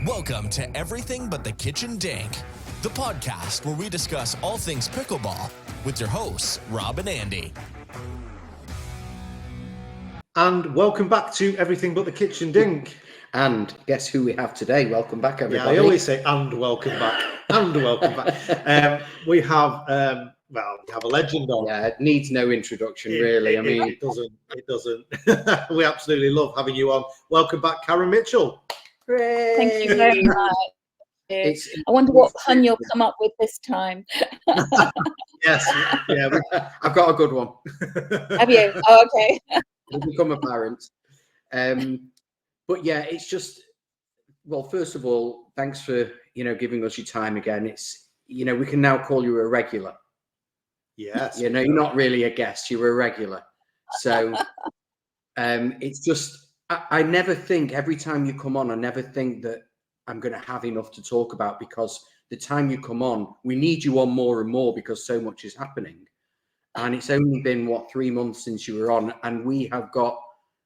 Welcome to Everything But the Kitchen Dink, the podcast where we discuss all things pickleball with your hosts, Rob and Andy. And welcome back to Everything But the Kitchen Dink. And guess who we have today? Welcome back, everybody. Yeah, I always say and welcome back, and welcome back. We have a legend on. Yeah, it needs no introduction, really. It doesn't. We absolutely love having you on. Welcome back, Karen Mitchell. Hooray! Thank you very much. I wonder what pun you'll come up with this time. Yes, yeah, I've got a good one. Have you? Oh, okay. It'll become apparent. But yeah, it's just, well, first of all, thanks for, giving us your time again. It's, we can now call you a regular. Yes. You're not really a guest, you're a regular. So it's just, I never think, every time you come on, I never think that I'm going to have enough to talk about, because the time you come on, we need you on more and more because so much is happening. And it's only been, 3 months since you were on, and we have got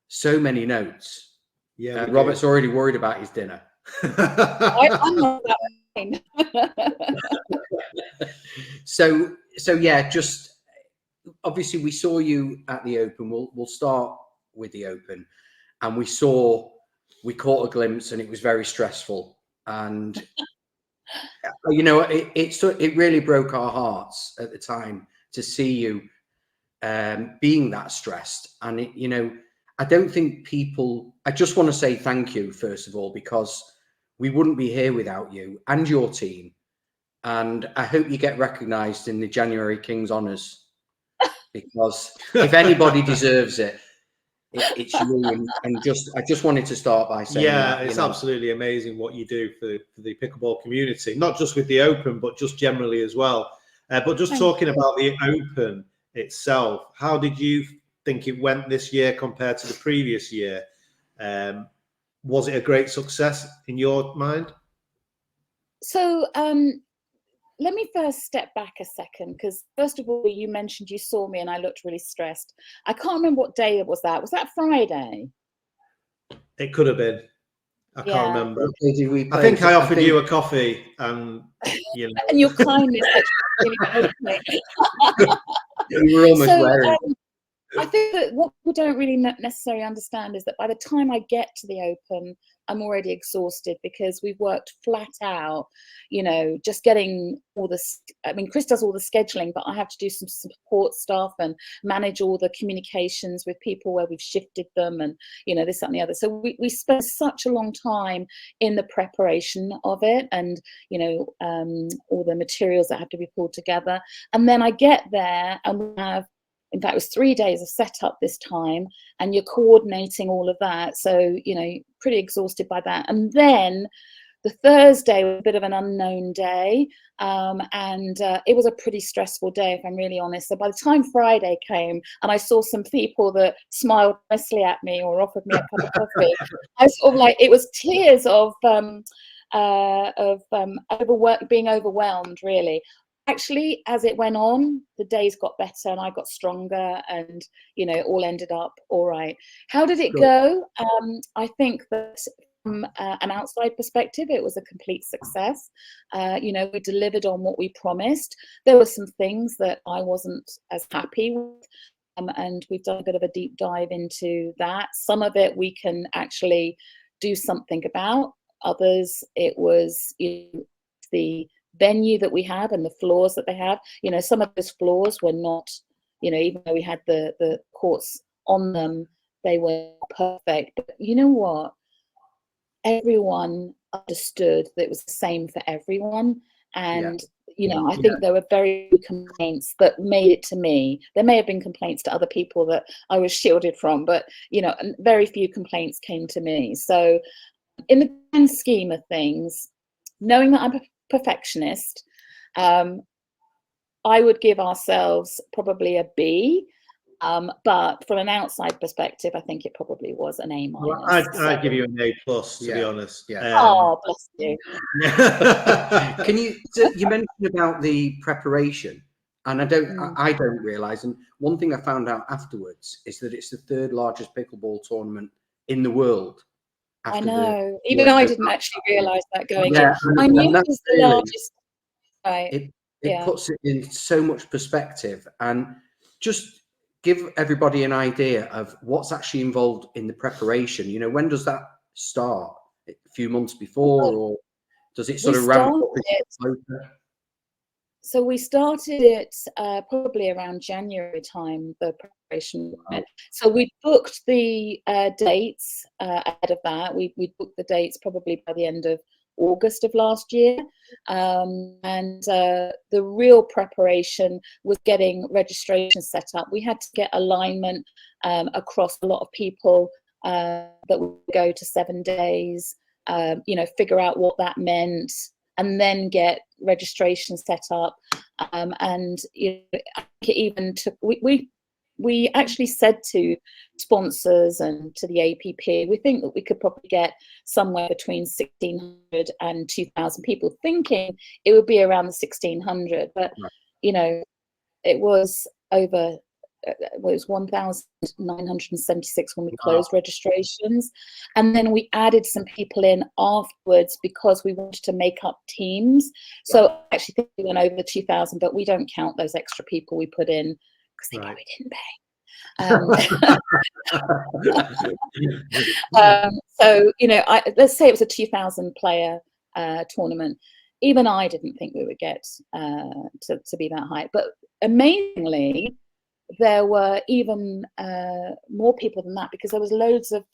so many notes. Yeah, Robert's already worried about his dinner. I'm not that fine. So yeah, just obviously we saw you at the Open. We'll start with the Open, and we caught a glimpse, and it was very stressful. And it really broke our hearts at the time to see you being that stressed. And I don't think I just want to say thank you, first of all, because we wouldn't be here without you and your team. And I hope you get recognised in the January King's Honours, because if anybody deserves it, it's you. And I just wanted to start by saying it's absolutely amazing what you do for the pickleball community, not just with the Open, but just generally as well. But just talking about the Open itself, how did you think it went this year compared to the previous year? Was it a great success in your mind? So let me first step back a second, because first of all, you mentioned you saw me and I looked really stressed. I can't remember what day it was. Was that Friday? It could have been. I can't remember. I think I offered you a coffee, and and your kindness really helped me. You were almost wearing. I think that what people don't really necessarily understand is that by the time I get to the Open, I'm already exhausted, because we've worked flat out, just getting Chris does all the scheduling, but I have to do some support stuff and manage all the communications with people where we've shifted them and, this, that and the other. So we spend such a long time in the preparation of it, and, all the materials that have to be pulled together. And then I get there and we have, in fact, it was 3 days of setup this time, and you're coordinating all of that. So, pretty exhausted by that. And then the Thursday was a bit of an unknown day. And it was a pretty stressful day, if I'm really honest. So by the time Friday came and I saw some people that smiled nicely at me or offered me a cup of coffee, I was sort of it was tears of being overwhelmed, really. Actually, as it went on, the days got better and I got stronger, and it all ended up all right. How did it go? I think that from an outside perspective, it was a complete success. We delivered on what we promised. There were some things that I wasn't as happy with, and we've done a bit of a deep dive into that. Some of it we can actually do something about. Others, it was the venue that we have and the floors that they have. Some of those floors were not, even though we had the courts on them, they were perfect. But you know what? Everyone understood that it was the same for everyone. And, I think there were very few complaints that made it to me. There may have been complaints to other people that I was shielded from, but, very few complaints came to me. So in the grand scheme of things, knowing that I'm a perfectionist, I would give ourselves probably a B, but from an outside perspective, I think it probably was an A-. Well, I'd give you an A+, to be honest. Oh, bless you. Can you mentioned about the preparation, and I don't realize, and one thing I found out afterwards is that it's the third largest pickleball tournament in the world. after I the know. Even work I goes didn't out. actually realise that going Yeah, in. I knew and it that's was the really, largest. Right. it Yeah. puts it in so much perspective, and just give everybody an idea of what's actually involved in the preparation. You know, when does that start? A few months before, or does it sort of ramp up as it gets closer? So we started it probably around January time, the preparation. Wow. So we booked the dates ahead of that. We booked the dates probably by the end of August of last year. And the real preparation was getting registration set up. We had to get alignment across a lot of people that would go to 7 days, you know, figure out what that meant, and then get registration set up. And you know, I think it even took, we actually said to sponsors and to the APP, we think that we could probably get somewhere between 1,600 and 2,000 people, thinking it would be around the 1,600. But, Right. you know, it was over, well, it was 1,976 when we closed registrations. And then we added some people in afterwards because we wanted to make up teams. So I actually think we went over the 2,000, but we don't count those extra people we put in because they probably didn't pay. So, you know, let's say it was a 2,000 player tournament. Even I didn't think we would get to be that high. But amazingly, there were even more people than that, because there was loads of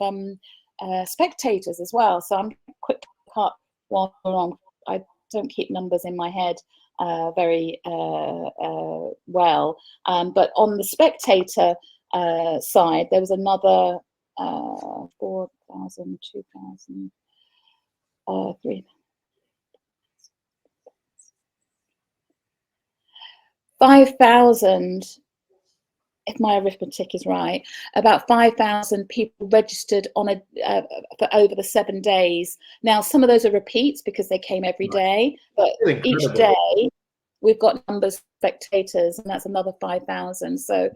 spectators as well. So I'm quick cut while we're on. I don't keep numbers in my head very well. But on the spectator side, there was another 4,000, 2,000, 3,000. 5,000, if my arithmetic is right, about 5,000 people registered on for over the 7 days. Now, some of those are repeats because they came every day, but each day we've got numbers of spectators, and that's another 5,000. So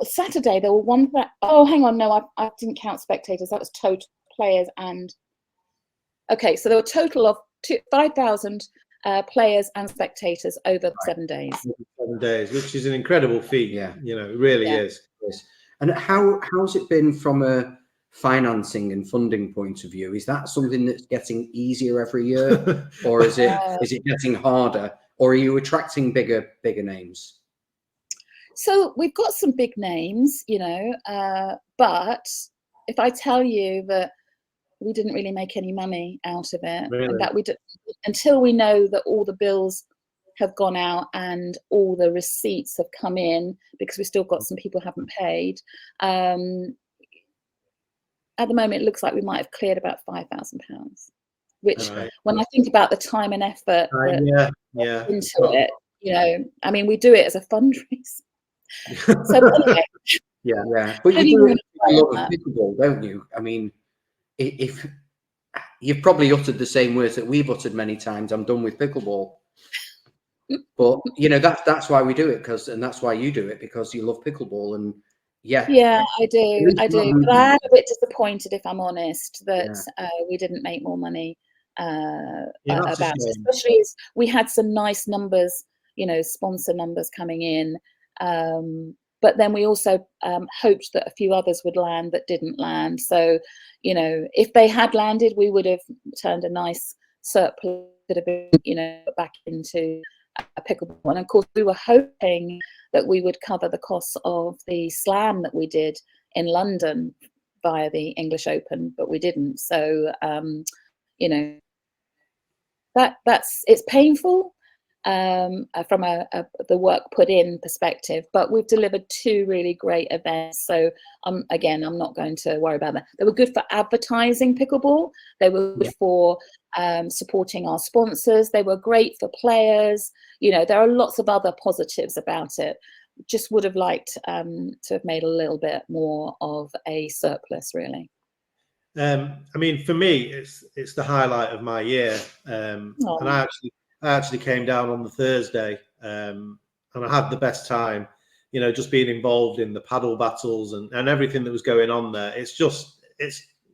Saturday there were oh, hang on, no, I didn't count spectators. That was total players and. Okay, so there were a total of 5,000 players and spectators over 7 days. 7 days, which is an incredible feat. Yeah, you know, it really is. And how's it been from a financing and funding point of view? Is that something that's getting easier every year, or is it getting harder, or are you attracting bigger names? So we've got some big names, you know, but if I tell you that we didn't really make any money out of it, and that until we know that all the bills have gone out and all the receipts have come in, because we still got some people who haven't paid. At the moment, it looks like we might have cleared about £5,000, which, when I think about the time and effort into it, you know, I mean, we do it as a fundraiser. So anyway, but you do a lot of pickleball, don't you? I mean, if you've probably uttered the same words that we've uttered many times, I'm done with pickleball. But you know, that's why we do it, and that's why you do it, because you love pickleball. And yeah, I do. But I am a bit disappointed, if I'm honest, that we didn't make more money about it, especially as we had some nice numbers, you know, sponsor numbers coming in. But then we also hoped that a few others would land that didn't land. So, you know, if they had landed, we would have turned a nice surplus, could have been, you know, back into a pickleball. And of course, we were hoping that we would cover the costs of the slam that we did in London via the English Open, but we didn't. So, you know, it's painful. From the work put in perspective, but we've delivered 2 really great events. So again, I'm not going to worry about that. They were good for advertising pickleball. They were good for supporting our sponsors. They were great for players. You know, there are lots of other positives about it. Just would have liked to have made a little bit more of a surplus, really. I mean, for me, it's the highlight of my year, and I actually came down on the Thursday, and I had the best time, you know, just being involved in the paddle battles and everything that was going on there. It's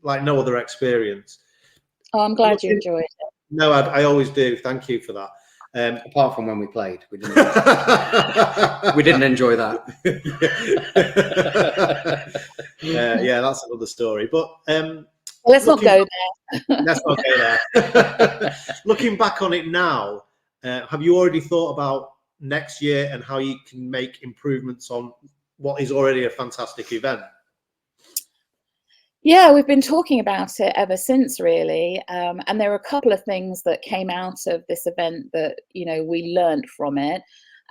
like no other experience. Oh, I'm glad you enjoyed it. No, I always do. Thank you for that. Apart from when we played, we didn't enjoy that. Yeah, that's another story. But let's not go there. Let's not go there. Looking back on it now, have you already thought about next year and how you can make improvements on what is already a fantastic event? Yeah, we've been talking about it ever since, really. And there are a couple of things that came out of this event that, you know, we learned from it.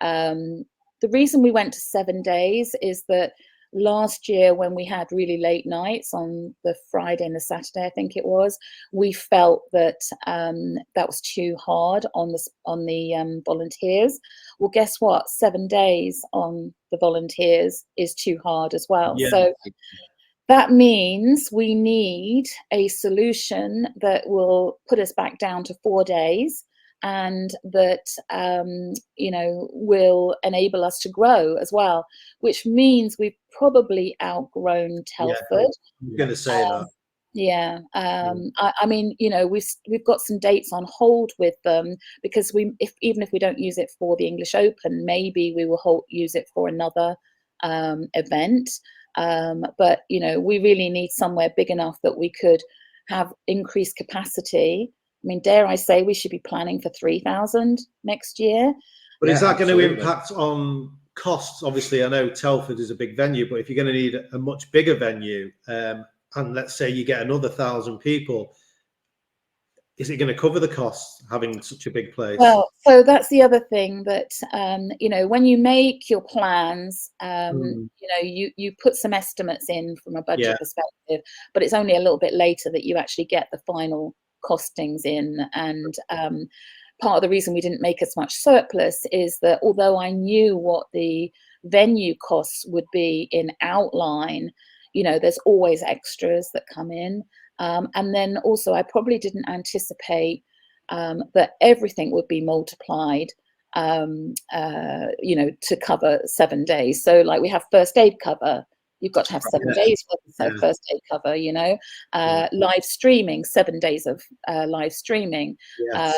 The reason we went to 7 days is that last year, when we had really late nights on the Friday and the Saturday, I think it was, we felt that that was too hard on the volunteers. Well, guess what? 7 days on the volunteers is too hard as well. Yeah. So that means we need a solution that will put us back down to 4 days, and that you know, will enable us to grow as well, which means we've probably outgrown Telford. I'm going to say that. Yeah, I mean, you know, we've got some dates on hold with them, because even if we don't use it for the English Open, maybe we will use it for another event. But you know, we really need somewhere big enough that we could have increased capacity. I mean, dare I say, we should be planning for 3,000 next year. But is that going absolutely. to impact on costs? Obviously, I know Telford is a big venue, but if you're going to need a much bigger venue, and let's say you get another 1,000 people, is it going to cover the costs having such a big place? Well, so that's the other thing, that you know, when you make your plans, you know, you put some estimates in from a budget perspective, but it's only a little bit later that you actually get the final costings in. And part of the reason we didn't make as much surplus is that although I knew what the venue costs would be in outline, you know, there's always extras that come in. And then also, I probably didn't anticipate that everything would be multiplied, you know, to cover 7 days. So like, we have first aid cover. You've got to have 7 days worth of first aid cover, you know, live streaming, 7 days of live streaming. Yes.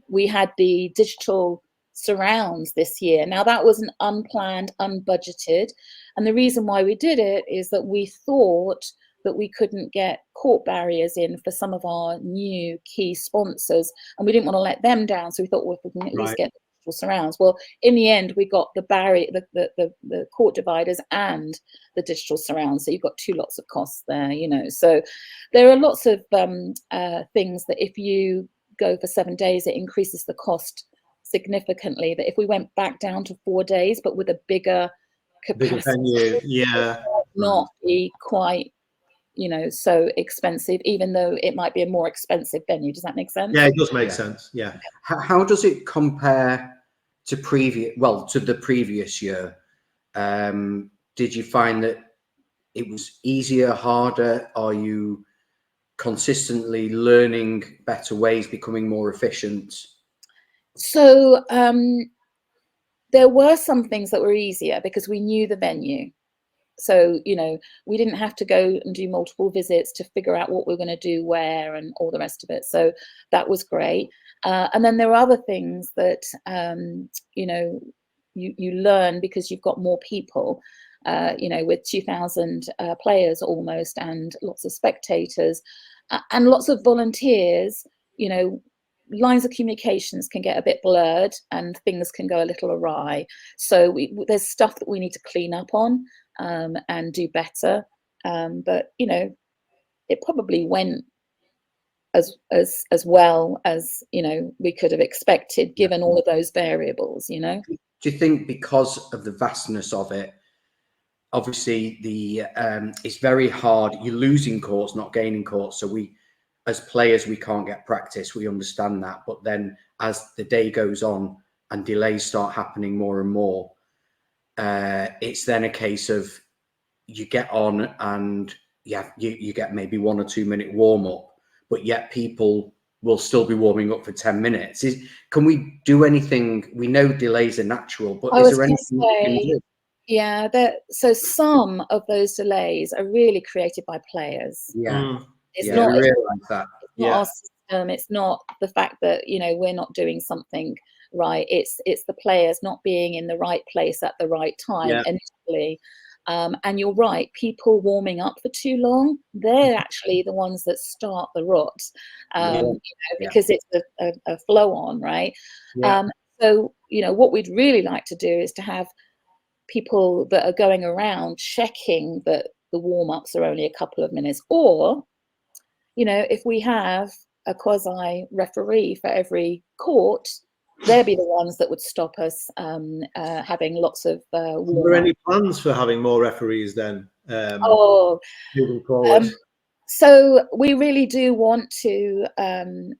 We had the digital surrounds this year. Now, that was an unplanned, unbudgeted. And the reason why we did it is that we thought that we couldn't get court barriers in for some of our new key sponsors, and we didn't want to let them down. So we thought, well, if we can at least get digital surrounds. Well, in the end, we got the barrier, the court dividers and the digital surrounds. So you've got 2 lots of costs there, you know. So there are lots of things that if you go for 7 days, it increases the cost significantly. That if we went back down to 4 days, but with a bigger capacity, venue, not be quite, you know, so expensive, even though it might be a more expensive venue. Does that make sense? Yeah, it does make sense. Yeah. How does it compare to the previous year? Did you find that it was easier, harder? Are you consistently learning better ways, becoming more efficient? So there were some things that were easier because we knew the venue. So, you know, we didn't have to go and do multiple visits to figure out what we're going to do where and all the rest of it. So that was great. And then there are other things that, you know, you learn because you've got more people, you know, with 2,000 players almost, and lots of spectators and lots of volunteers. You know, lines of communications can get a bit blurred and things can go a little awry. So there's stuff that we need to clean up on and do better. But, you know, it probably went as well as, you know, we could have expected, given all of those variables, you know. Do you think because of the vastness of it, obviously it's very hard, you're losing courts, not gaining courts, so we as players, we can't get practice, we understand that. But then as the day goes on and delays start happening more and more, it's then a case of you get on and you get maybe 1 or 2 minute warm up, but yet people will still be warming up for 10 minutes. Can we do anything? We know delays are natural, but is there anything we can do? Yeah, so some of those delays are really created by players. Yeah. It's yeah, not. I realise that. It's not our system. It's not the fact that we're not doing something right. It's the players not being in the right place at the right time initially. And you're right, people warming up for too long, they're actually the ones that start the rot, because it's a flow on, right? So, what we'd really like to do is to have people that are going around checking that the warm-ups are only a couple of minutes, or, if we have a quasi referee for every court, they'd be the ones that would stop us having lots of warm-up. Are there any plans for having more referees then? Moving forward. So we really do want to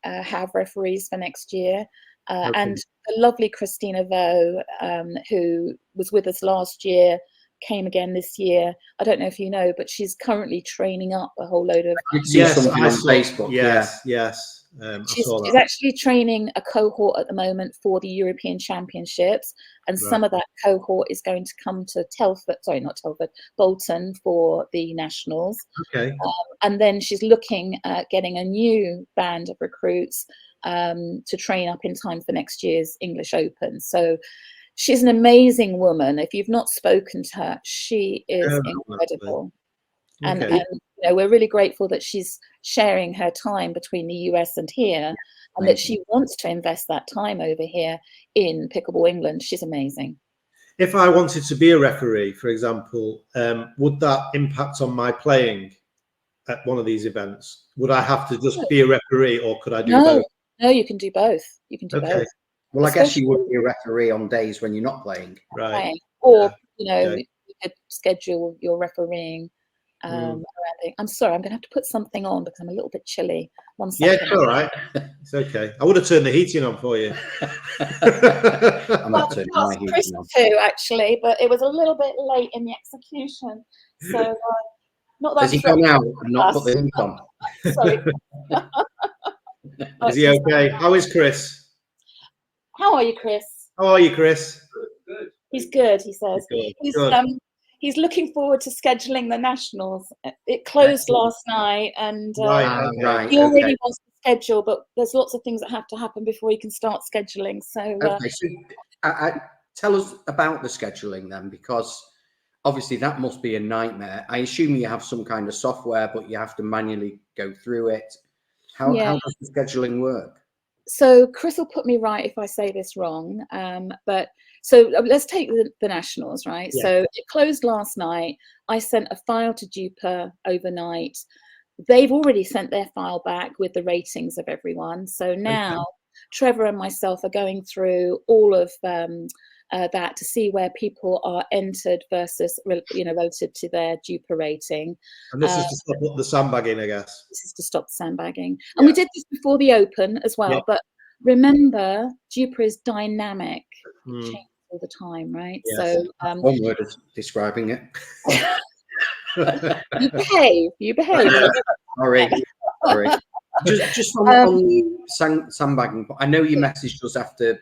have referees for next year. And the lovely Christina Vo, who was with us last year, came again this year. I don't know if you know, but she's currently training up a whole load of. Yes, something on Facebook. Yes. She's actually training a cohort at the moment for the European Championships, and some of that cohort is going to come to Bolton for the nationals. Okay. And then she's looking at getting a new band of recruits to train up in time for next year's English Open. So she's an amazing woman. If you've not spoken to her, she is incredible. And we're really grateful that she's sharing her time between the US and here, and that she wants to invest that time over here in Pickleball England. She's amazing. If I wanted to be a referee, for example, would that impact on my playing at one of these events? Would I have to just be a referee, or could I do both? No, you can do both. You can do both. Well, I guess you would be a referee on days when you're not playing. Right. Or, you could schedule your refereeing. I'm sorry, I'm going to have to put something on because I'm a little bit chilly. 1 second. Yeah, it's all right. It's okay. I would have turned the heating on for you. I'm not turning my heating on. Too, actually, but it was a little bit late in the execution. So, not that. Has he gone out and not put the heat on? Sorry. Is he okay? How is Chris? How are you, Chris? How are you, Chris? Good. He's good, he says. He's looking forward to scheduling the nationals. It closed last night, and he already wants to schedule, but there's lots of things that have to happen before he can start scheduling. So, tell us about the scheduling then, because obviously that must be a nightmare. I assume you have some kind of software, but you have to manually go through it. How does the scheduling work? So Chris will put me right if I say this wrong, but so let's take the nationals, right? Yeah. So it closed last night. I sent a file to DUPA overnight. They've already sent their file back with the ratings of everyone. So now Trevor and myself are going through all of that to see where people are entered versus, relative to their DUPA rating. And this is to stop the sandbagging, I guess. This is to stop sandbagging. And we did this before the Open as well. Yeah. But remember, DUPA is dynamic. It changes all the time, right? Yes. So one word is describing it. You behave. Sorry. Just on the sandbagging. I know you messaged us after.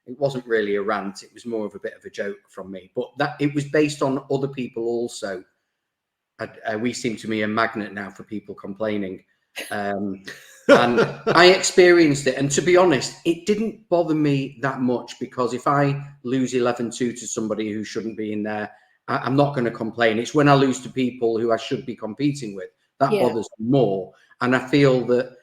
It wasn't really a rant. It was more of a bit of a joke from me. But that it was based on other people also. We seem to be a magnet now for people complaining. And I experienced it. And to be honest, it didn't bother me that much, because if I lose 11-2 to somebody who shouldn't be in there, I'm not going to complain. It's when I lose to people who I should be competing with that bothers me more. And I feel that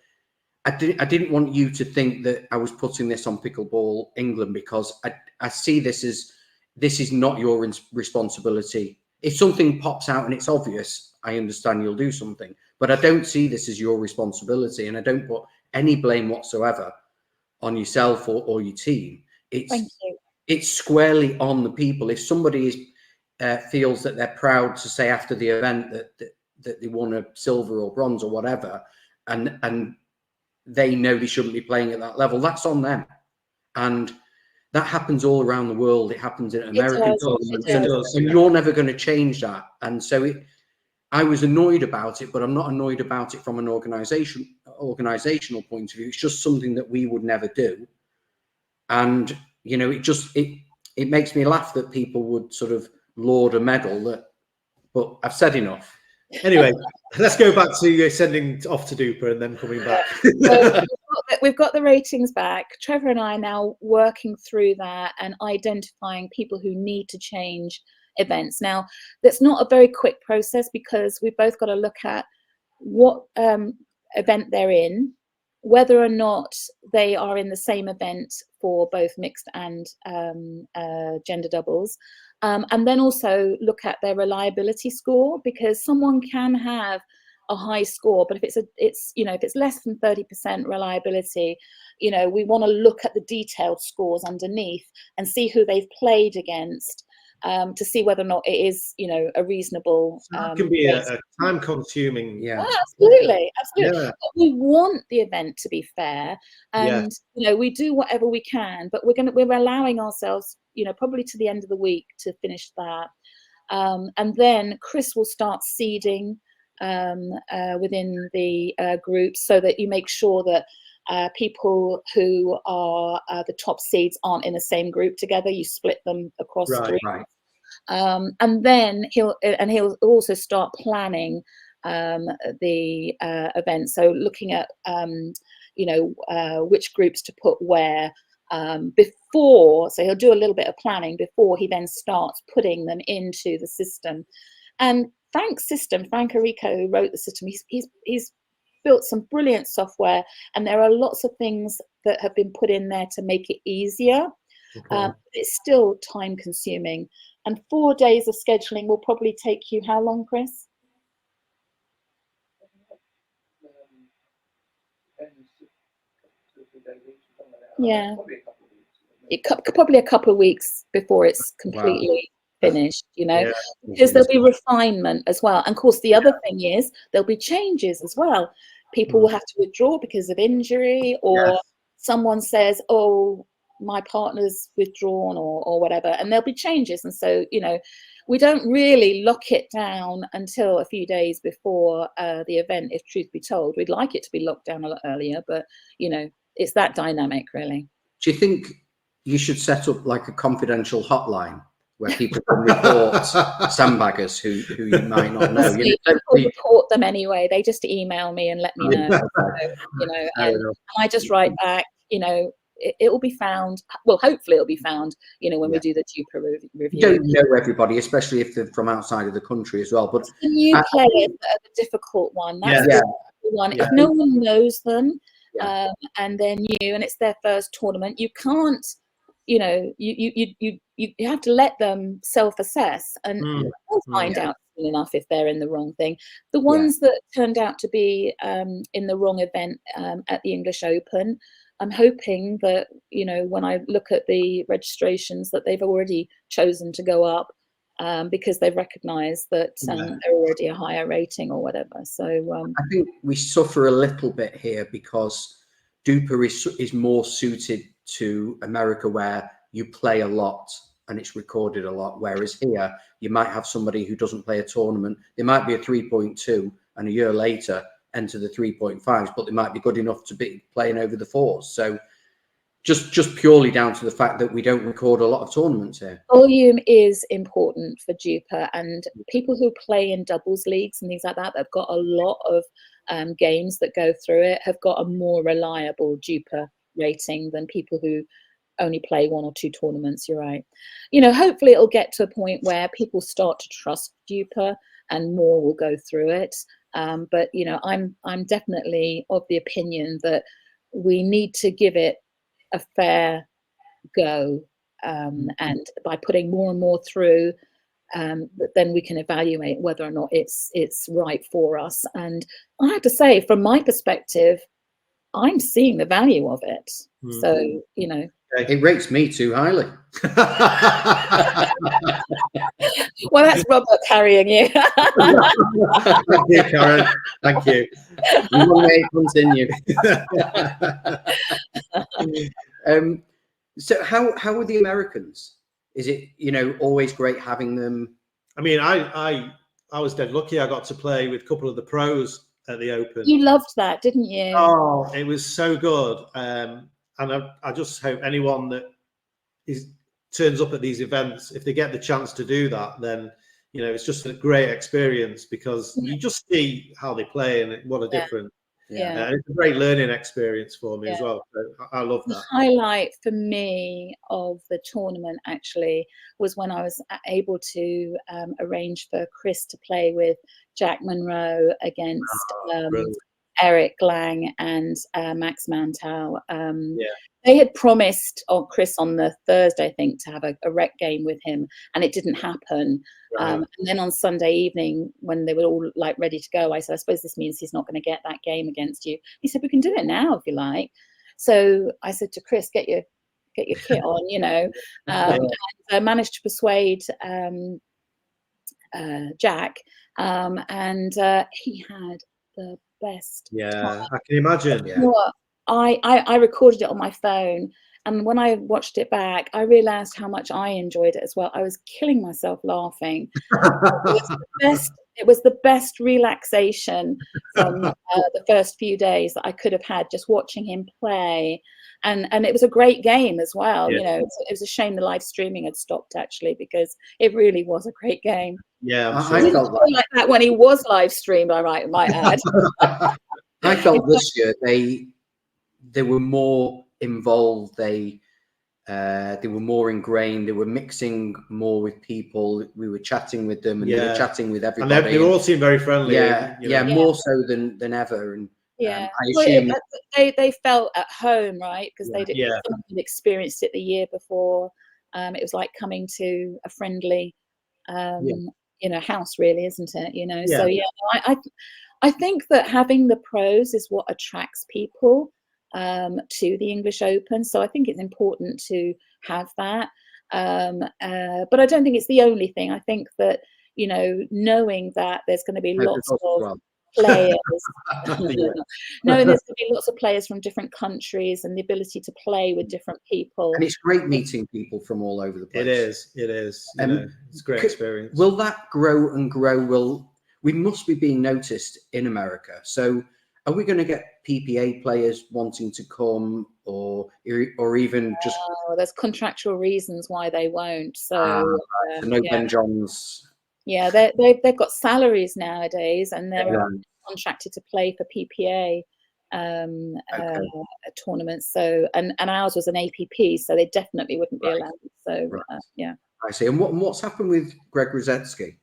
I didn't want you to think that I was putting this on Pickleball England, because I see this is not your responsibility. If something pops out and it's obvious, I understand you'll do something, but I don't see this as your responsibility, and I don't put any blame whatsoever on yourself or your team. It's squarely on the people. If somebody feels that they're proud to say after the event that they won a silver or bronze or whatever, and they know they shouldn't be playing at that level, that's on them. And that happens all around the world. It happens in American tournaments, and you're never going to change that. And so I was annoyed about it, but I'm not annoyed about it from an organizational point of view. It's just something that we would never do. And, it makes me laugh that people would sort of laud a medal but I've said enough. Anyway, Let's go back to you sending off to Duper and then coming back. So we've got the ratings back. Trevor and I are now working through that and identifying people who need to change events. Now, that's not a very quick process because we've both got to look at what event they're in, whether or not they are in the same event for both mixed and gender doubles. And then also look at their reliability score, because someone can have a high score, but if it's less than 30% reliability, we want to look at the detailed scores underneath and see who they've played against, to see whether or not it is, a reasonable. So that can be a time-consuming. Yeah, absolutely. Yeah. But we want the event to be fair, and we do whatever we can, but we're allowing ourselves, probably to the end of the week to finish that, and then Chris will start seeding within the groups, so that you make sure that people who are the top seeds aren't in the same group together. You split them across groups. right. And then he'll also start planning the event. So looking at which groups to put where before. So he'll do a little bit of planning before he then starts putting them into the system. And Frank Arico, who wrote the system, he's built some brilliant software, and there are lots of things that have been put in there to make it easier. Okay. It's still time consuming, and 4 days of scheduling will probably take you how long, Chris? Yeah, probably a couple of weeks before it's completely finished, because there'll be refinement as well. And of course, the other thing is there'll be changes as well. People will have to withdraw because of injury, or someone says, oh, my partner's withdrawn, or whatever, and there'll be changes. And so, we don't really lock it down until a few days before the event, if truth be told. We'd like it to be locked down a lot earlier, but, it's that dynamic, really. Do you think you should set up like a confidential hotline where people can report sandbaggers who you might not know? People report them anyway. They just email me and let me know. So, and I just write back, it will be found. Well, hopefully it'll be found, when we do the Duper review. You don't know everybody, especially if they're from outside of the country as well. But it's the new players that are the difficult one. That's the one. If no one knows them, and they're new and it's their first tournament, you can't, you have to let them self-assess, and they'll find out soon enough if they're in the wrong thing. The ones that turned out to be in the wrong event at the English Open, I'm hoping that, when I look at the registrations, that they've already chosen to go up because they've recognised that they're already a higher rating or whatever. So I think we suffer a little bit here because Duper is more suited to America, where you play a lot and it's recorded a lot, whereas here you might have somebody who doesn't play a tournament. They might be a 3.2 and a year later enter the 3.5s, but they might be good enough to be playing over the 4s. So just purely down to the fact that we don't record a lot of tournaments here. Volume is important for Duper, and people who play in doubles leagues and things like that, they've got a lot of games that go through it, have got a more reliable Duper rating than people who only play 1 or 2 tournaments. You're right. Hopefully it'll get to a point where people start to trust Duper and more will go through it. But I'm definitely of the opinion that we need to give it a fair go, and by putting more and more through, then we can evaluate whether or not it's right for us. And I have to say, from my perspective, I'm seeing the value of it. So it rates me too highly. Well, that's Robert carrying you. Thank you, Karen. Thank you. You may continue. So how are the Americans? Is it always great having them? I mean, I was dead lucky. I got to play with a couple of the pros at the Open. You loved that, didn't you? Oh, it was so good. And I just hope anyone that turns up at these events, if they get the chance to do that, then you know, it's just a great experience because you just see how they play and what a difference. Yeah. It's a great learning experience for me as well. So I love The that. highlight for me of the tournament actually was when I was able to arrange for Chris to play with Jack Monroe against Brilliant. Eric Lang and Max Mantel. Yeah. They had promised Chris on the Thursday, I think, to have a rec game with him, and it didn't happen. Right. And then on Sunday evening, when they were all like ready to go, I said, I suppose this means he's not going to get that game against you. He said, we can do it now if you like. So I said to Chris, get your kit on, you know. And I managed to persuade Jack, and he had the best time. I can imagine. You know what? I recorded it on my phone, and when I watched it back, I realized how much I enjoyed it as well. I was killing myself laughing. It was the best relaxation from the first few days that I could have had, just watching him play. And it was a great game as well. You know, it was a shame the live streaming had stopped actually, because it really was a great game. I He didn't feel like that when he was live streamed, I might add. I felt this year they were more involved. They were more ingrained. They were mixing more with people. We were chatting with them, and they were chatting with everybody. And they all seem very friendly. More so than ever. And I assume they felt at home, right? Because they someone had experienced it the year before. It was like coming to a friendly, you know, house, really, isn't it? You know, so I think that having the pros is what attracts people to the English Open. So I think it's important to have that. But I don't think it's the only thing. I think that, you know, knowing that there's going to be lots of players, knowing there's going to be lots of players from different countries and the ability to play with different people. And it's great meeting people from all over the place. It is. You know, it's a great experience. Will that grow and grow? We must be being noticed in America. So are we going to get PPA players wanting to come, or even just? There's contractual reasons why they won't. So no Ben Johns. Yeah, they've got salaries nowadays, and they're contracted to play for PPA tournaments. So and ours was an APP, so they definitely wouldn't be allowed. So I see. And what's happened with Greg Rosetsky?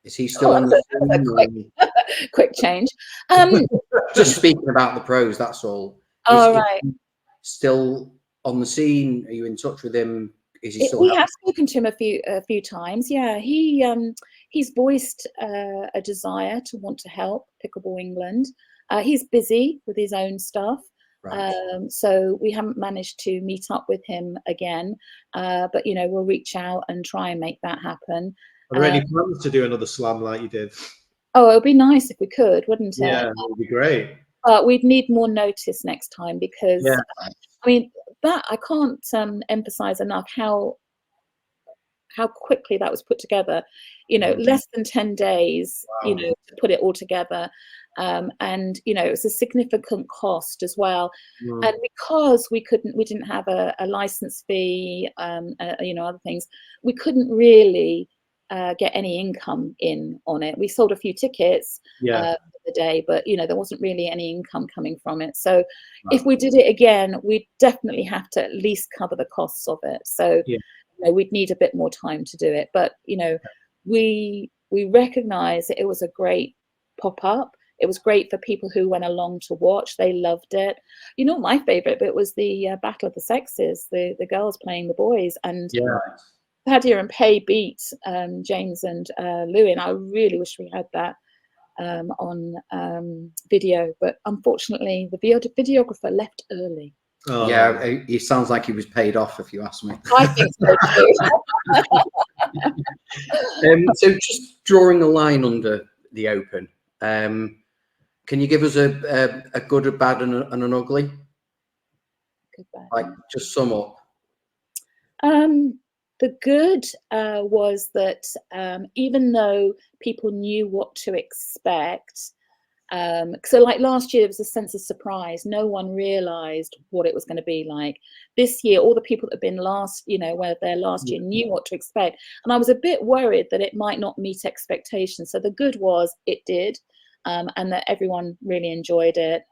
Is he still on the quick change? Just speaking about the pros, that's all. Right. Still on the scene? Are you in touch with him? Is he still? We have spoken to him a few times. Yeah, he's voiced a desire to want to help Pickleball England. He's busy with his own stuff. Right. So we haven't managed to meet up with him again. But you know, we'll reach out and try and make that happen. Are there any plans to do another slam like you did? Oh, it would be nice if we could, wouldn't it? Yeah, it would be great. But we'd need more notice next time, because I mean, that I can't emphasize enough how quickly that was put together. You know, less than 10 days. Wow. You know, to put it all together, and you know, it was a significant cost as well. And because we didn't have a license fee, you know, other things, we couldn't really get any income in on it. We sold a few tickets the day, but you know, there wasn't really any income coming from it. So if we did it again, we'd definitely have to at least cover the costs of it. So you know, we'd need a bit more time to do it. But you know, we recognize that it was a great pop-up. It was great for people who went along to watch. They loved it. You know, my favorite bit was the battle of the sexes, the girls playing the boys, and Padia and Pay beat James and Lewin. I really wish we had that on video, but unfortunately the videographer left early. Yeah, he sounds like he was paid off, if you ask me. I think so too. So just drawing a line under the Open, can you give us a good, a bad, and an ugly? Good, bad. Like, just sum up. The good was that even though people knew what to expect, So like last year, there was a sense of surprise. No one realized what it was going to be like. This year, all the people that have been were there last year knew what to expect. And I was a bit worried that it might not meet expectations. So the good was it did, and that everyone really enjoyed it.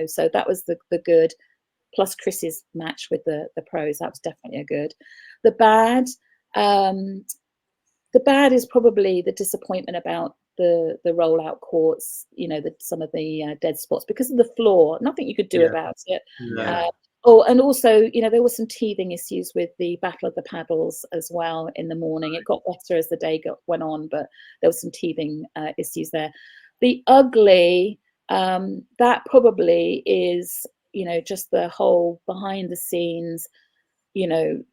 So that was the good. Plus Chris's match with the pros, that was definitely a good. The bad is probably the disappointment about the rollout courts, some of the dead spots because of the floor. Nothing you could do about it. Yeah. And also, there were some teething issues with the Battle of the Paddles as well in the morning. It got better as the day went on, but there was some teething issues there. The ugly, that probably is, just the whole behind the scenes,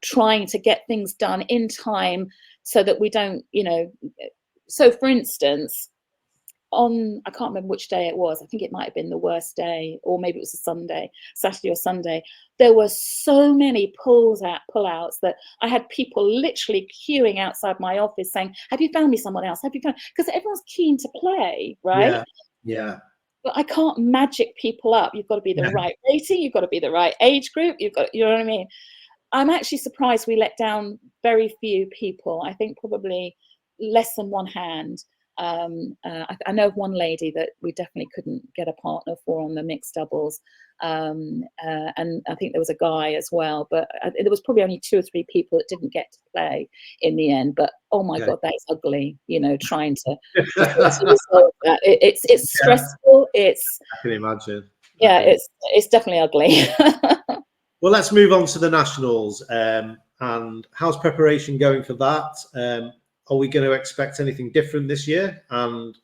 trying to get things done in time so that we don't, so for instance, I can't remember which day it was. I think it might have been the worst day, or maybe it was a Saturday or Sunday. There were so many pullouts that I had people literally queuing outside my office saying, "Have you found me someone else? Have you found?" Because everyone's keen to play, right? Yeah. But I can't magic people up. You've got to be the right rating. You've got to be the right age group. You know what I mean? I'm actually surprised we let down very few people. I think probably less than one hand. I know of one lady that we definitely couldn't get a partner for on the mixed doubles, and I think there was a guy as well, but there was probably only 2 or 3 people that didn't get to play in the end. But oh my God, that's ugly, trying to resolve that. It's stressful. I can imagine. It's definitely ugly. Well, let's move on to the nationals, and how's preparation going for that? Are we going to expect anything different this year? And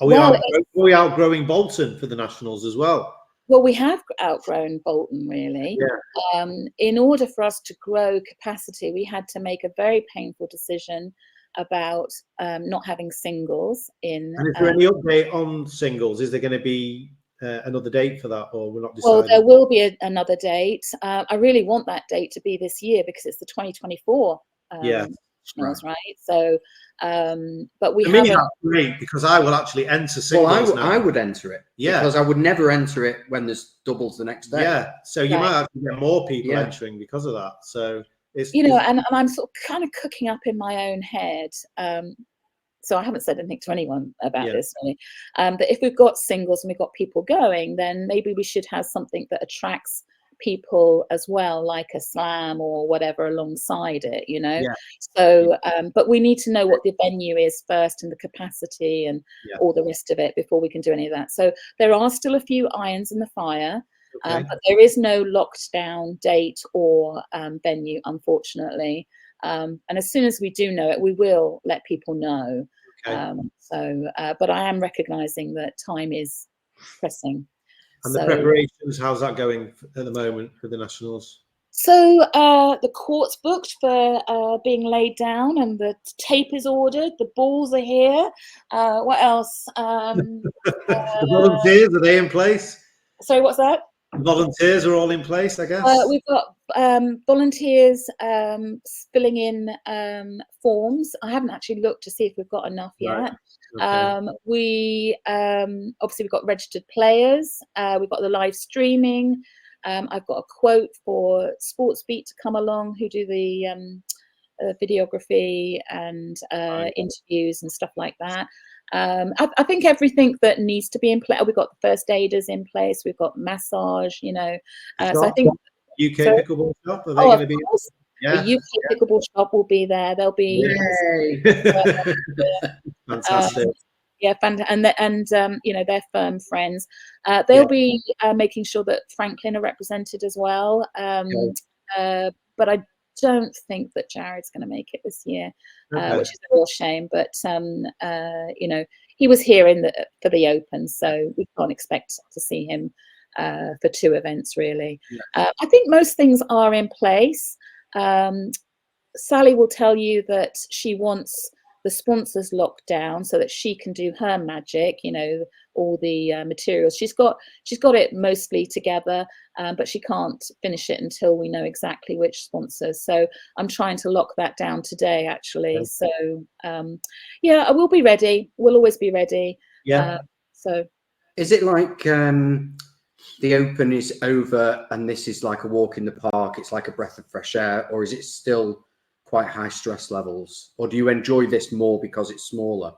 are we outgrowing Bolton for the nationals as well? Well, we have outgrown Bolton, really. Yeah. In order for us to grow capacity, we had to make a very painful decision about not having singles in. And is there any update on singles? Is there going to be another date for that, or we're not deciding? Well, there will be another date. I really want that date to be this year because it's the 2024. Right. So, but we haven't. That's great because I will actually enter singles. Well, I would enter it. Yeah. Because I would never enter it when there's doubles the next day. Yeah. So you might actually get more people entering because of that. So it's and I'm sort of kind of cooking up in my own head. So I haven't said anything to anyone about this really. But if we've got singles and we've got people going, then maybe we should have something that attracts people as well, like a slam or whatever alongside it, So but we need to know what the venue is first and the capacity and all the rest of it before we can do any of that. So there are still a few irons in the fire, but there is no locked down date or venue, unfortunately. And as soon as we do know it, we will let people know. But I am recognizing that time is pressing. And the preparations, how's that going at the moment for the nationals? So the court's booked for being laid down, and the tape is ordered. The balls are here. What else? The volunteers, are they in place? Sorry, what's that? The volunteers are all in place, I guess. We've got volunteers filling in forms. I haven't actually looked to see if we've got enough yet. We obviously we've got registered players. We've got the live streaming. I've got a quote for Sportsbeat to come along, who do the videography and interviews and stuff like that. I think everything that needs to be in place. We've got the first aiders in place. We've got massage. So I think UK pickleball shop. Are they going to be? Yeah. The UK pickleball shop will be there. There'll be fantastic. And they're firm friends. They'll be making sure that Franklin are represented as well. But I don't think that Jared's going to make it this year, which is a real shame. But he was here for the Open, so we can't expect to see him for 2 events really. I think most things are in place. Sally will tell you that she wants the sponsors locked down so that she can do her magic, all the materials. She's got it mostly together, but she can't finish it until we know exactly which sponsors. So I'm trying to lock that down today, actually. So I will be ready. We'll always be ready. So Is it like the Open is over and this is like a walk in the park? It's like a breath of fresh air, or is it still quite high stress levels? Or do you enjoy this more because it's smaller?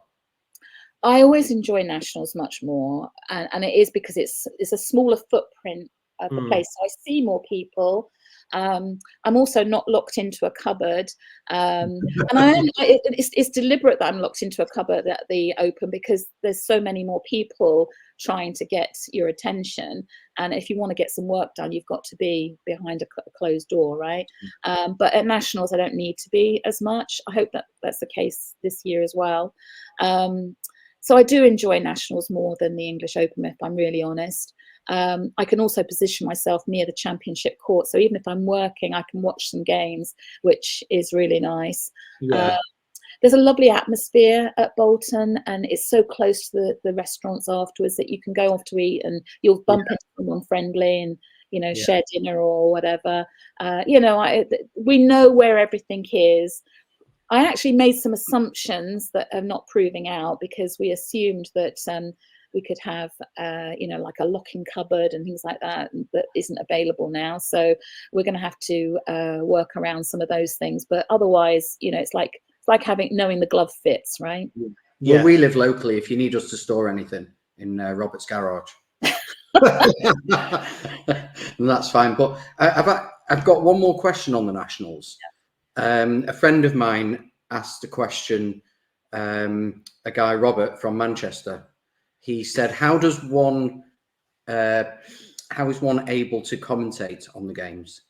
I always enjoy nationals much more, and it is because it's a smaller footprint of the place. So I see more people. I'm also not locked into a cupboard, and it's deliberate that I'm locked into a cupboard at the Open, because there's so many more people trying to get your attention, and if you want to get some work done, you've got to be behind a closed door, right? But at nationals, I don't need to be as much. I hope that that's the case this year as well. So I do enjoy nationals more than the English Open, if I'm really honest. I can also position myself near the championship court, so even if I'm working, I can watch some games, which is really nice. There's a lovely atmosphere at Bolton, and it's so close to the restaurants afterwards that you can go off to eat and you'll bump into someone friendly and, you know, share dinner or whatever. You know, we know where everything is. I actually made some assumptions that are not proving out, because we assumed that we could have, you know, like a locking cupboard and things like that isn't available now. So we're going to have to work around some of those things. But otherwise, you know, it's like knowing the glove fits, right? Yeah. Well, we live locally. If you need us to store anything in Robert's garage, that's fine. But I've got one more question on the nationals. A friend of mine asked a question, a guy, Robert from Manchester. He said, how is one able to commentate on the games?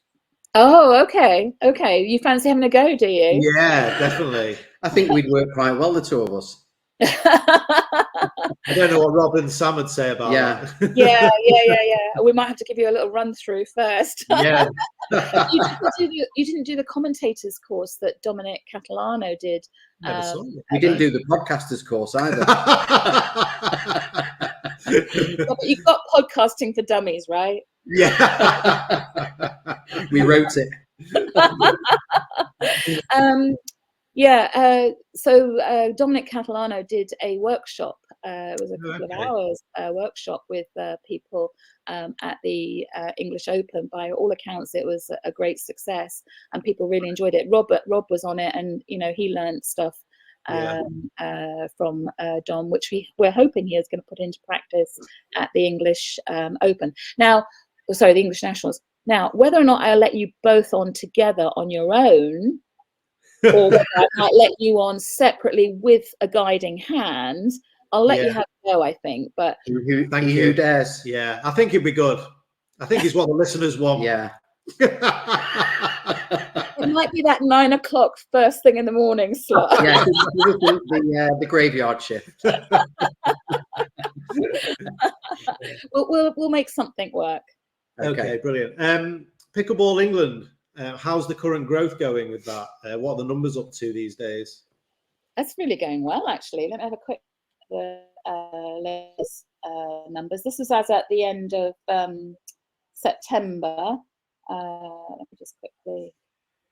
Oh, okay. You fancy having a go, do you? Yeah, definitely. I think we'd work quite well, the two of us. I don't know what Rob and Sam would say about that. Yeah. We might have to give you a little run through first. Yeah. You didn't do the commentators course that Dominic Catalano did. We didn't do the podcasters course either. But you've got podcasting for dummies, right? Yeah. We wrote it. So Dominic Catalano did a workshop. It was a couple of hours workshop with people at the English Open. By all accounts, it was a great success, and people really enjoyed it. Rob was on it, and you know, he learned stuff from Dom, which we're hoping he is going to put into practice at the English Open. Now, sorry, the English Nationals. Now, whether or not I'll let you both on together on your own, or whether I might let you on separately with a guiding hand, I'll let you have a go, I think. But Thank you. Who dares? Yeah, I think it'd be good. I think it's what the listeners want. Yeah. It might be that 9 o'clock first thing in the morning slot. Yeah, the graveyard shift. We'll make something work. Okay, brilliant. Pickleball England, how's the current growth going with that? What are the numbers up to these days? That's really going well, actually. Let me have a quick latest numbers. This was as at the end of September. Let me just quickly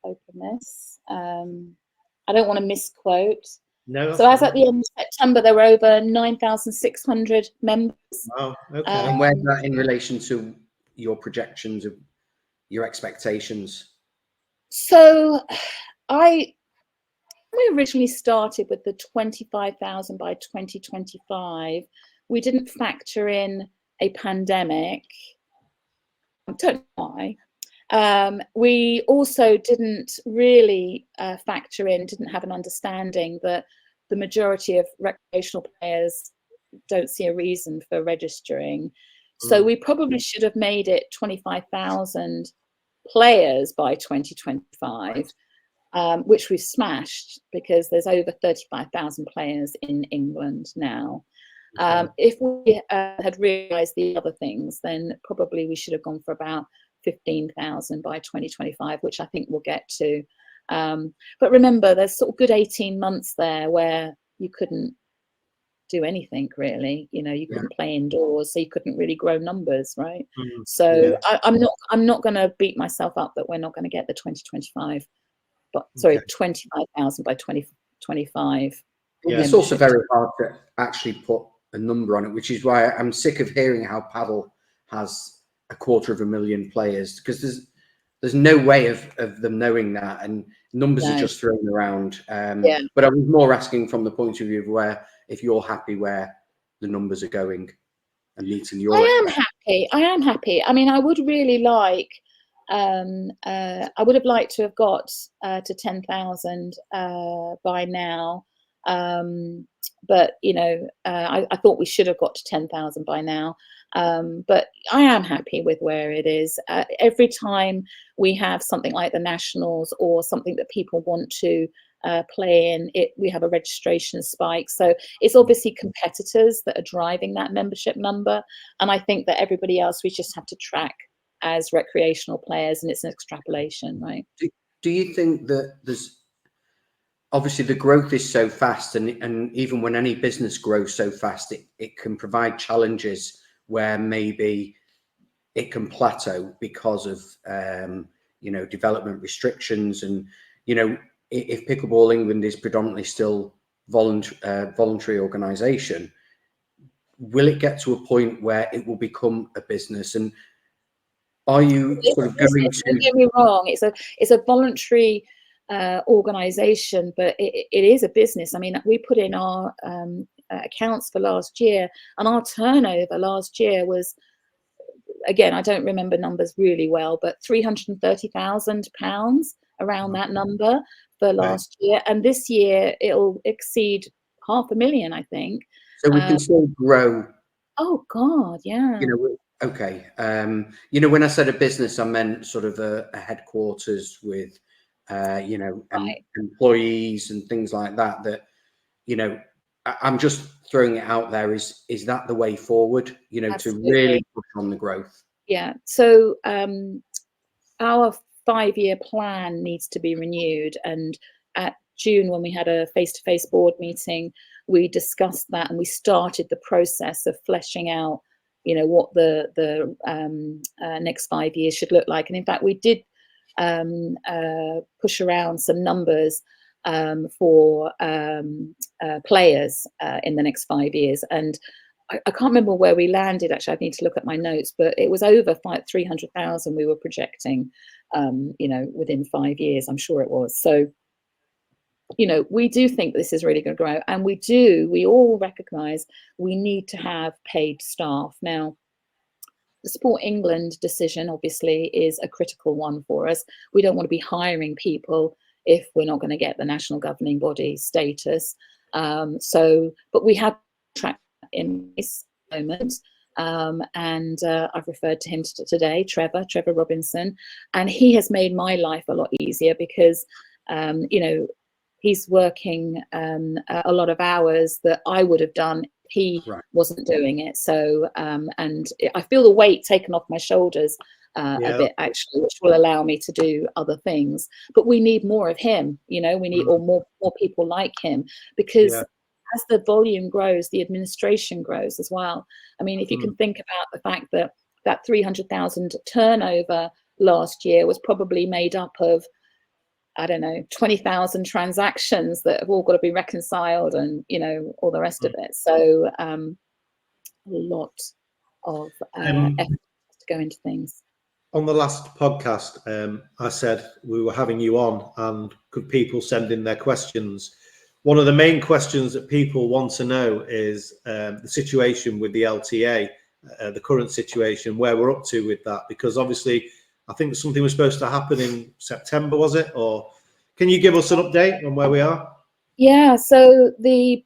open this. I don't want to misquote. No. So as at the end of September, there were over 9,600 members. Wow. Okay. And where's that in relation to your projections of your expectations? So we originally started with the 25,000 by 2025. We didn't factor in a pandemic. I don't know why. We also didn't really didn't have an understanding that the majority of recreational players don't see a reason for registering. So we probably should have made it 25,000 players by 2025, which we've smashed, because there's over 35,000 players in England now. If we had realised the other things, then probably we should have gone for about 15,000 by 2025, which I think we'll get to. But remember, there's sort of good 18 months there where you couldn't do anything really. You know, you couldn't play indoors, so you couldn't really grow numbers, right? So I'm not going to beat myself up that we're not going to get the 2025, but sorry, 25,000 by 2025. It's also very hard to actually put a number on it, which is why I'm sick of hearing how paddle has 250,000 players, because there's no way of them knowing that, and numbers are just thrown around. But I was more asking from the point of view of where, if you're happy where the numbers are going and meeting your. I am happy. I mean, I would really like. I would have liked to have got to 10,000 by now, but you know, I thought we should have got to 10,000 by now. But I am happy with where it is. Every time we have something like the Nationals or something that people want to play in, we have a registration spike. So it's obviously competitors that are driving that membership number, and I think that everybody else we just have to track as recreational players, and it's an extrapolation, right? Do you think that there's obviously the growth is so fast, and even when any business grows so fast, it can provide challenges where maybe it can plateau because of you know, development restrictions, and you know, if Pickleball England is predominantly still voluntary organisation, will it get to a point where it will become a business? And are you sort of going to? Don't get me wrong, it's a voluntary organisation, but it is a business. I mean, we put in our accounts for last year, and our turnover last year was, again, I don't remember numbers really well, but £330,000, around that number for last year, and this year it'll exceed 500,000, I think. So we can still grow. Oh God, yeah. You know, okay. You know, when I said a business, I meant sort of a headquarters with, you know, employees and things like that. That, you know, I'm just throwing it out there. Is that the way forward? You know, absolutely, to really push on the growth. Yeah. So our 5-year plan needs to be renewed, and at June, when we had a face-to-face board meeting, we discussed that, and we started the process of fleshing out, you know, what the next 5 years should look like. And in fact, we did push around some numbers for players in the next 5 years. And I can't remember where we landed, actually. I need to look at my notes, but it was over 300,000 we were projecting, you know, within 5 years, I'm sure it was. So, you know, we do think this is really going to grow, and we all recognise we need to have paid staff. Now, the Sport England decision obviously is a critical one for us. We don't want to be hiring people if we're not going to get the national governing body status. But we have tracked in this moment, and I've referred to him today, Trevor Robinson, and he has made my life a lot easier because, you know, he's working a lot of hours that I would have done. He wasn't doing it. So, and I feel the weight taken off my shoulders a bit, actually, which will allow me to do other things. But we need more of him, you know, we need more people like him, because as the volume grows, the administration grows as well. I mean, if you can think about the fact that 300,000 turnover last year was probably made up of, I don't know, 20,000 transactions that have all got to be reconciled, and, you know, all the rest of it. So a lot of effort to go into things. On the last podcast, I said we were having you on, and could people send in their questions? One of the main questions that people want to know is the situation with the LTA, the current situation, where we're up to with that, because obviously I think something was supposed to happen in September, was it? Or can you give us an update on where we are? Yeah, so the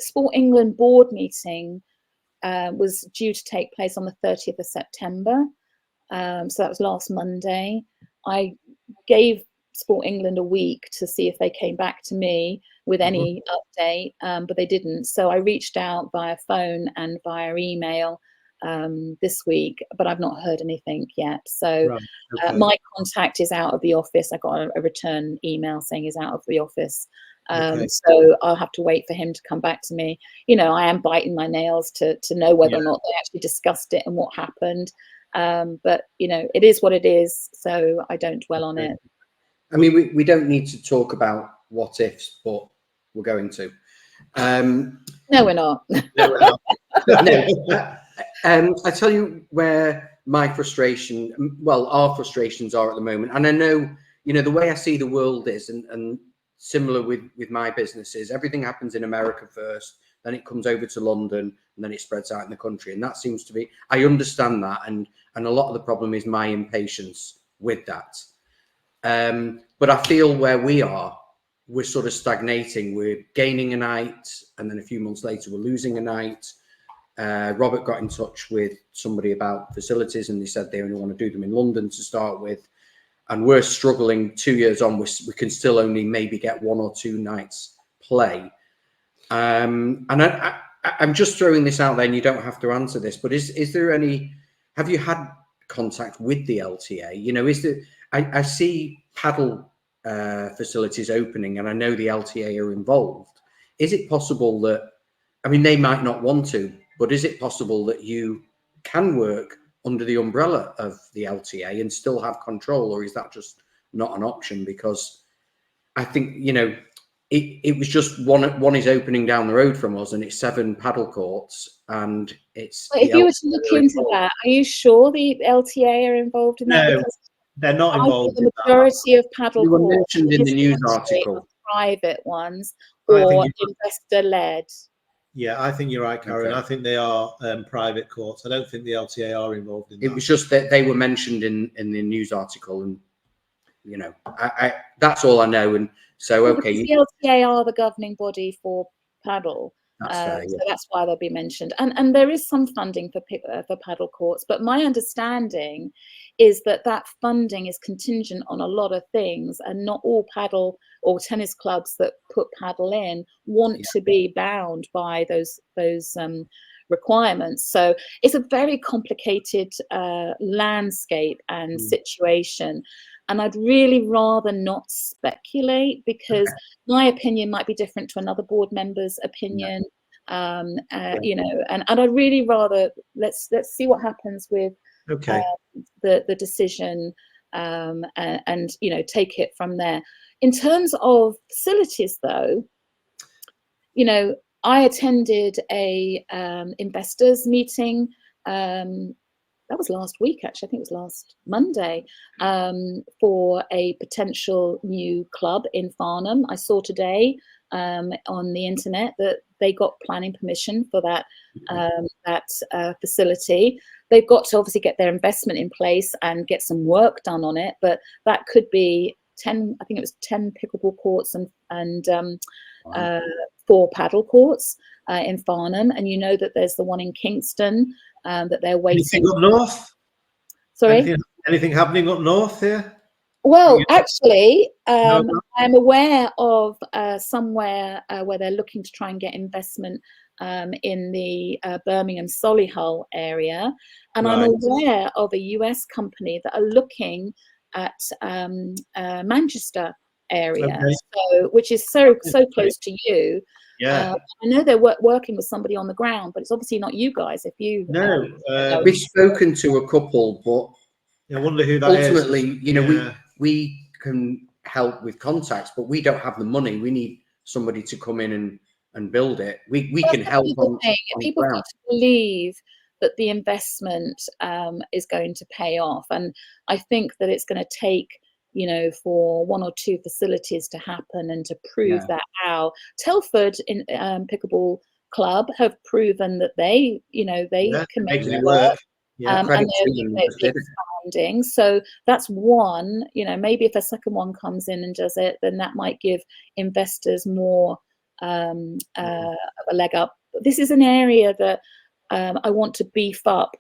Sport England board meeting was due to take place on the 30th of September. So that was last Monday. I gave Sport England a week to see if they came back to me with any update, but they didn't. So I reached out via phone and via email this week, but I've not heard anything yet. So my contact is out of the office. I got a return email saying he's out of the office. So I'll have to wait for him to come back to me. You know, I am biting my nails to know whether or not they actually discussed it and what happened. But, you know, it is what it is. So I don't dwell on it. I mean, we don't need to talk about what ifs, but we're going to. No, we're not. No, we're not. I tell you where my frustration, well, our frustrations are at the moment. And I know, you know, the way I see the world is, and similar with my businesses, everything happens in America first, then it comes over to London, and then it spreads out in the country. And that seems to be, I understand that. And a lot of the problem is my impatience with that. But I feel where we are, we're sort of stagnating. We're gaining a night, and then a few months later, we're losing a night. Robert got in touch with somebody about facilities, and they said they only want to do them in London to start with. And we're struggling 2 years on. We can still only maybe get 1 or 2 nights play. And I'm just throwing this out there, and you don't have to answer this, but is there any, have you had contact with the LTA? You know, is there, I see paddle facilities opening, and I know the LTA are involved. Is it possible that, I mean, they might not want to, but is it possible that you can work under the umbrella of the LTA and still have control, or is that just not an option? Because I think, you know, it was just one is opening down the road from us, and it's 7 paddle courts, and it's. But if you were to look into that, are you sure the LTA are involved in that? No, because they're not involved. The majority of paddle were courts mentioned in the news article. Private ones I or think investor-led. Yeah, I think you're right, Karen. Okay. I think they are private courts. I don't think the LTA are involved in that. It was just that they were mentioned in the news article, and you know, I that's all I know. And so, okay, Because the LTA are the governing body for paddle, that's fair, so that's why they'll be mentioned. And there is some funding for paddle courts, but my understanding is that funding is contingent on a lot of things, and not all paddle or tennis clubs that put paddle in want to be bound by those requirements. So it's a very complicated landscape and situation. And I'd really rather not speculate, because my opinion might be different to another board member's opinion. You know, and I'd really rather let's see what happens with the decision, and you know, take it from there. In terms of facilities, though, you know, I attended a investors meeting. That was last week, actually. I think it was last Monday, for a potential new club in Farnham. I saw today on the internet that they got planning permission for that facility. They've got to obviously get their investment in place and get some work done on it, but that could be 10, I think it was 10 pickleball courts and 4 paddle courts in Farnham. And you know that there's the one in Kingston that they're waiting. Anything up north? Sorry? Anything happening up north here? Well, actually, I'm aware of somewhere where they're looking to try and get investment in the Birmingham Solihull area. And I'm aware of a US company that are looking at Manchester area, which is so close to you. Yeah, I know they're working with somebody on the ground, but it's obviously not you guys. If you we've spoken to a couple, but I wonder who that ultimately, is. you know, we can help with contacts, but we don't have the money. We need somebody to come in and build it. We can help. People need to believe that the investment is going to pay off, and I think that it's going to take, you know, for 1 or 2 facilities to happen and to prove that out. Telford in Pickleball Club have proven that they, you know, they can make it work. And they're expanding. So that's one, you know, maybe if a second one comes in and does it, then that might give investors more of a leg up. But this is an area that I want to beef up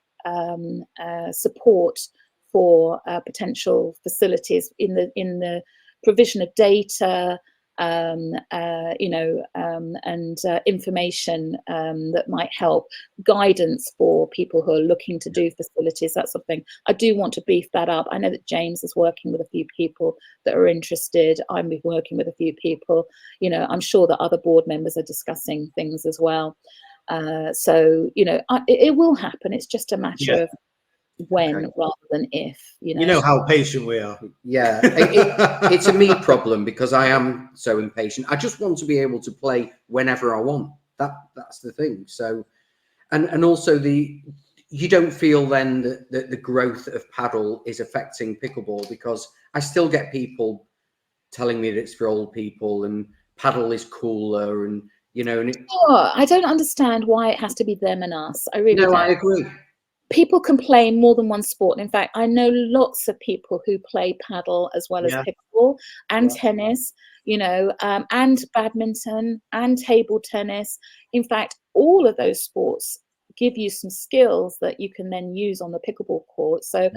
support for potential facilities in the provision of data, you know, and information that might help, guidance for people who are looking to do facilities, that sort of thing. I do want to beef that up. I know that James is working with a few people that are interested. I'm working with a few people. You know, I'm sure that other board members are discussing things as well. So, you know, it will happen. It's just a matter of when rather than if. You know how patient we are. Yeah, it's a me problem, because I am so impatient. I just want to be able to play whenever I want. That's the thing. So And also you don't feel then that the growth of paddle is affecting pickleball, because I still get people telling me that it's for old people and paddle is cooler, and I don't understand why it has to be them and us. I really don't. I agree. People can play more than one sport. In fact, I know lots of people who play paddle as well as pickleball and tennis, and badminton and table tennis. In fact, all of those sports give you some skills that you can then use on the pickleball court. So,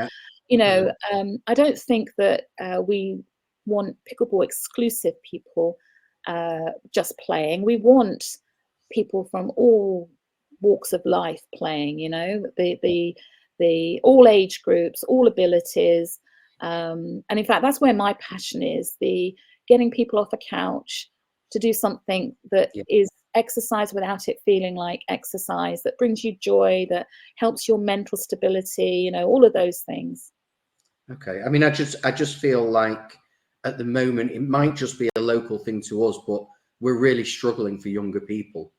I don't think that we want pickleball exclusive people just playing. We want people from all walks of life playing, the all age groups, all abilities, and in fact that's where my passion is, the getting people off a couch to do something that is exercise without it feeling like exercise, that brings you joy, that helps your mental stability, all of those things. Okay, I mean, I just feel like at the moment it might just be a local thing to us, but we're really struggling for younger people.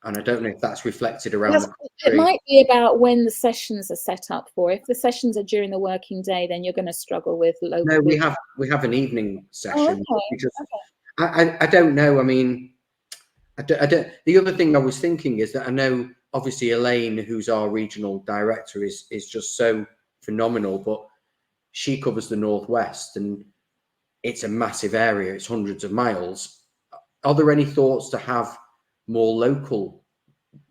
And I don't know if that's reflected around the country. It might be about when the sessions are set up for. If the sessions are during the working day, then you're going to struggle with local. No, we have an evening session. Oh, okay. I don't know. I mean, I don't. The other thing I was thinking is that I know obviously Elaine, who's our regional director, is just so phenomenal, but she covers the Northwest and it's a massive area. It's hundreds of miles. Are there any thoughts to have more local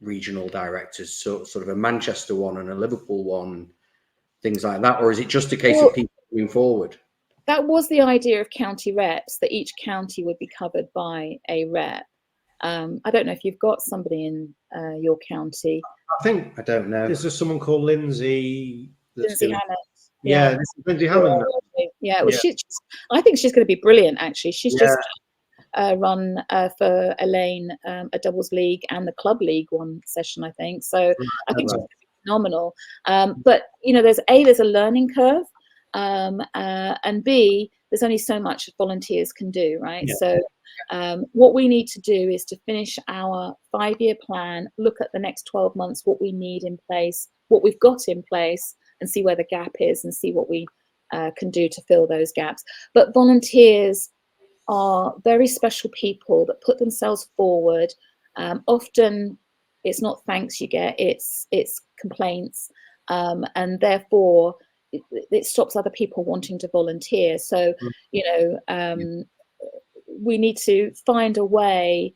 regional directors, so sort of a Manchester one and a Liverpool one, things like that, or is it just a case of people moving forward? That was the idea of county reps, that each county would be covered by a rep. I don't know if you've got somebody in your county. I don't know. There's just someone called Lindsay. Lindsay Hammond. Yeah, this is Lindsay Hammond. Yeah, well, I think she's going to be brilliant. Actually, she's just run for Elaine a doubles league and the club league one session, I think. So I think she's phenomenal. But there's a learning curve, and B, there's only so much volunteers can do, right? So what we need to do is to finish our 5-year plan, look at the next 12 months, what we need in place, what we've got in place, and see where the gap is and see what we can do to fill those gaps. But volunteers are very special people that put themselves forward. Often it's not thanks you get, it's complaints, and therefore it stops other people wanting to volunteer. So we need to find a way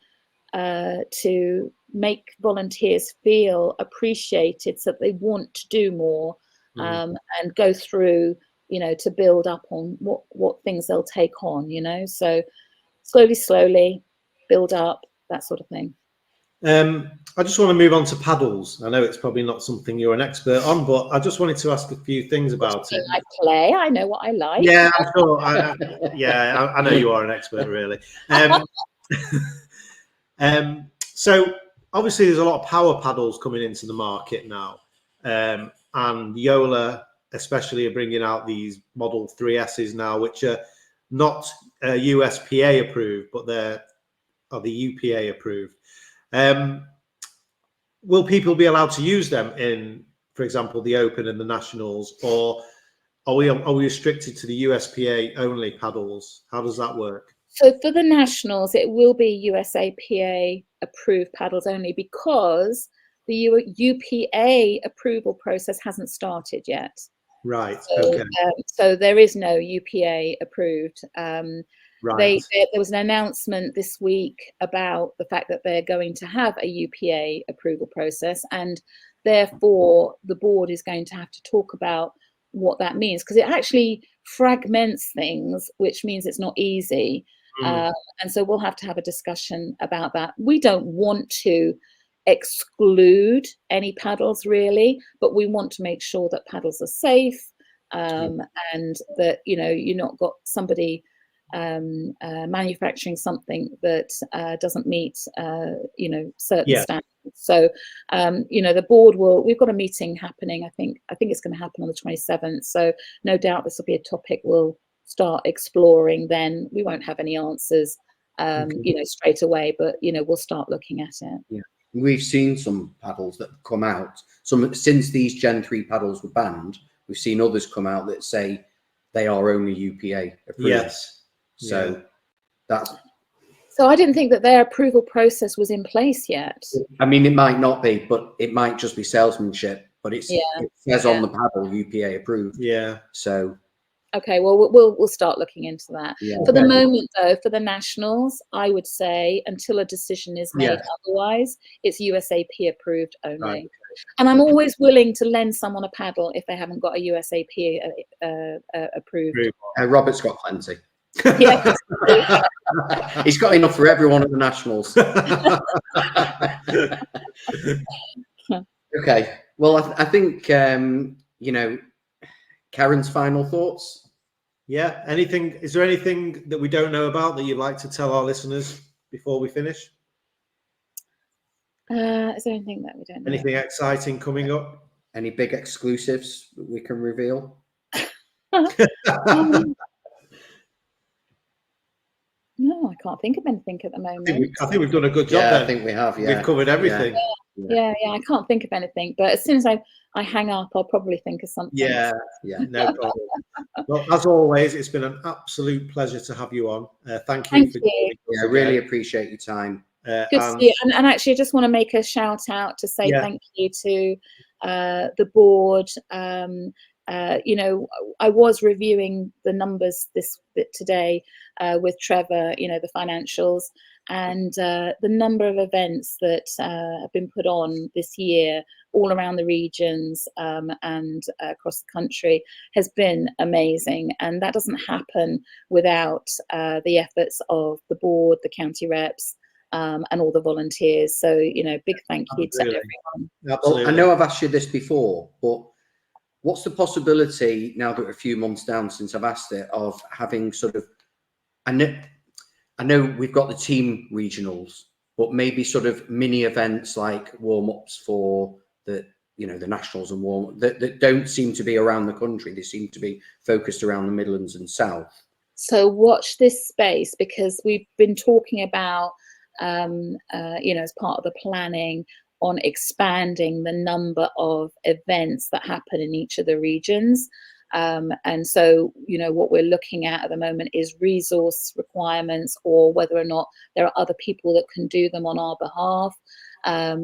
to make volunteers feel appreciated so that they want to do more, and go through to build up on what things they'll take on, so slowly build up, that sort of thing. I just want to move on to paddles. I know it's probably not something you're an expert on, but I just wanted to ask a few things about it. I play, I know what I like. Yeah, I'm sure. I know you are an expert, really. So obviously there's a lot of power paddles coming into the market now, and Yola especially are bringing out these Model 3Ss now, which are not USPA approved, but they're the UPA approved. Will people be allowed to use them in, for example, the Open and the Nationals, or are we restricted to the USPA only paddles? How does that work? So for the Nationals, it will be USAPA approved paddles only, because the UPA approval process hasn't started yet. Right. So, okay. So there is no UPA approved. Right. There was an announcement this week about the fact that they're going to have a UPA approval process, and therefore the board is going to have to talk about what that means, because it actually fragments things, which means it's not easy. And so we'll have to have a discussion about that. We don't want to exclude any paddles really, but we want to make sure that paddles are safe, and that you're not got somebody manufacturing something that doesn't meet certain standards. So the board we've got a meeting happening, I think it's going to happen on the 27th, so no doubt this will be a topic we'll start exploring then. We won't have any answers straight away, but we'll start looking at it. We've seen some paddles that have come out. Some since these Gen 3 paddles were banned, we've seen others come out that say they are only UPA approved. Yes. So that's. So I didn't think that their approval process was in place yet. I mean, it might not be, but it might just be salesmanship. But it says on the paddle UPA approved. Yeah. So. Okay, well, we'll start looking into that. Yeah. For the moment, though, for the nationals, I would say until a decision is made otherwise, it's USAP approved only. Right. And I'm always willing to lend someone a paddle if they haven't got a USAP approved. Robert's got plenty. Yeah. He's got enough for everyone at the nationals. Okay. Well, I think you know, Karen's final thoughts. Yeah. Anything? Is there anything that we don't know about that you'd like to tell our listeners before we finish? Is there anything that we don't know? Anything exciting coming up? Any big exclusives that we can reveal? No, I can't think of anything at the moment. I think we've done a good job. Yeah, then. I think we have. Yeah, We've covered everything. Yeah, I can't think of anything. But as soon as I hang up, I'll probably think of something. Yeah, no problem. Well, as always, it's been an absolute pleasure to have you on. Thank you. Thank for you. Yeah, I really appreciate your time. Good to see you. And actually, I just want to make a shout out to say thank you to the board. You know, I was reviewing the numbers today with Trevor, you know, the financials, and the number of events that have been put on this year all around the regions and across the country has been amazing. And that doesn't happen without the efforts of the board, the county reps, and all the volunteers. So, you know, big thank you to everyone. Absolutely. Well, I know I've asked you this before, but what's the possibility, now that we're a few months down since I've asked it, of having sort of, I know we've got the team regionals, but maybe sort of mini events like warm-ups for the, you know, the nationals and that don't seem to be around the country. They seem to be focused around the Midlands and South. So watch this space, because we've been talking about, you know, as part of the planning, on expanding the number of events that happen in each of the regions. And so, you know, what we're looking at the moment is resource requirements, or whether or not there are other people that can do them on our behalf.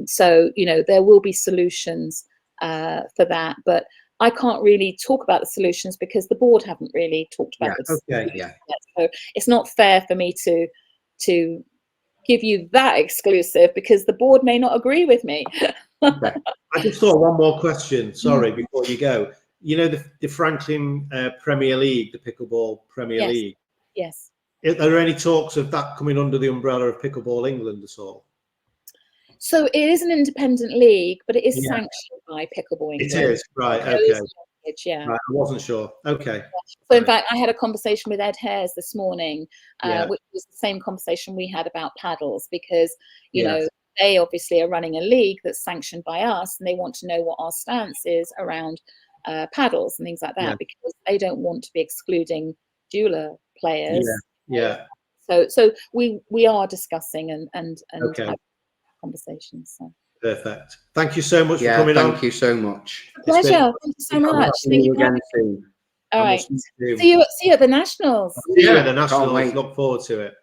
So, you know, there will be solutions for that, but I can't really talk about the solutions because the board haven't really talked about the solutions yet. So it's not fair for me to give you that exclusive, because the board may not agree with me. I just thought one more question, sorry, before you go. You know, the Franklin Premier League, the Pickleball Premier League. Yes. Are there any talks of that coming under the umbrella of Pickleball England at all? So it is an independent league, but it is sanctioned by Pickleball England. It is, right, okay. Yeah. Right, I wasn't sure. Okay. So in fact, I had a conversation with Ed Hares this morning, which was the same conversation we had about paddles, because, you know, they obviously are running a league that's sanctioned by us, and they want to know what our stance is around paddles and things like that, because they don't want to be excluding jeweler players. So we are discussing and having conversations. So. Perfect. Thank you so much for coming on. Thank you so much. Pleasure. Thank you so much. See you again soon. All right. See you at the Nationals. See you at the Nationals. Look forward to it.